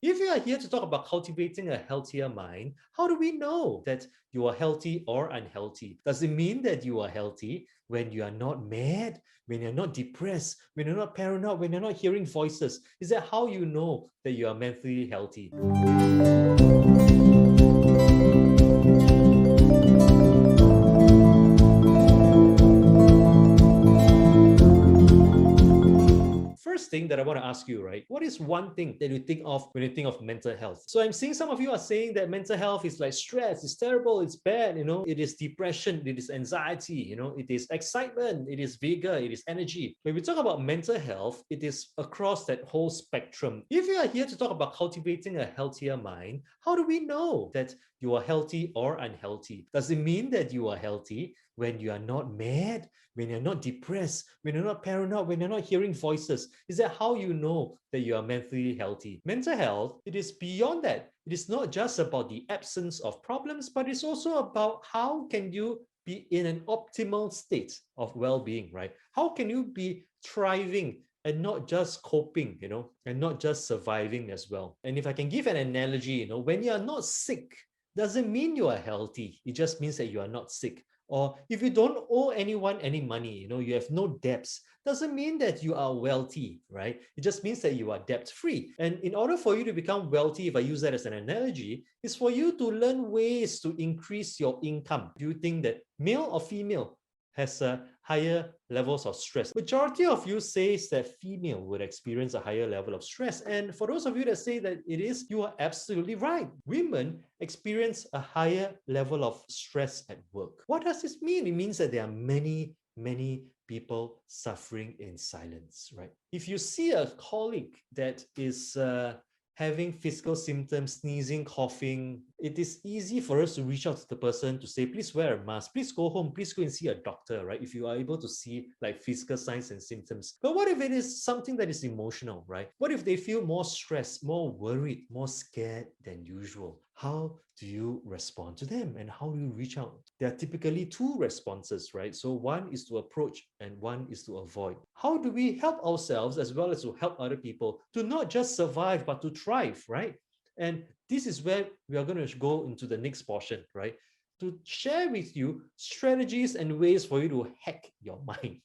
If you are here to talk about cultivating a healthier mind, how do we know that you are healthy or unhealthy? Does it mean that you are healthy when you are not mad, when you're not depressed, when you're not paranoid, when you're not hearing voices? Is that how you know that you are mentally healthy? First thing that I want to ask you, right? What is one thing that you think of when you think of mental health? So I'm seeing some of you are saying that mental health is like stress, it's terrible, it's bad, it is depression, it is anxiety, it is excitement, it is vigor, it is energy. When we talk about mental health, it is across that whole spectrum. If you are here to talk about cultivating a healthier mind, how do we know that you are healthy or unhealthy? Does it mean that you are healthy when you are not mad, when you're not depressed, when you're not paranoid, when you're not hearing voices? Is that how you know that you are mentally healthy? Mental health, it is beyond that. It is not just about the absence of problems, but it's also about how can you be in an optimal state of well-being, right? How can you be thriving and not just coping, and not just surviving as well? And if I can give an analogy, when you are not sick, doesn't mean you are healthy. It just means that you are not sick. Or if you don't owe anyone any money, you have no debts, doesn't mean that you are wealthy, right? It just means that you are debt free. And in order for you to become wealthy, if I use that as an analogy, is for you to learn ways to increase your income. Do you think that male or female has higher levels of stress? Majority of you says that female would experience a higher level of stress. And for those of you that say that it is, you are absolutely right. Women experience a higher level of stress at work. What does this mean? It means that there are many people suffering in silence, right? If you see a colleague that is having physical symptoms, sneezing, coughing, it is easy for us to reach out to the person to say, please wear a mask, please go home, please go and see a doctor, right? If you are able to see like physical signs and symptoms. But what if it is something that is emotional, right? What if they feel more stressed, more worried, more scared than usual? How do you respond to them and how do you reach out? There are typically two responses, right? So one is to approach and one is to avoid. How do we help ourselves as well as to help other people to not just survive but to thrive, right? And this is where we are going to go into the next portion, right? To share with you strategies and ways for you to hack your mind.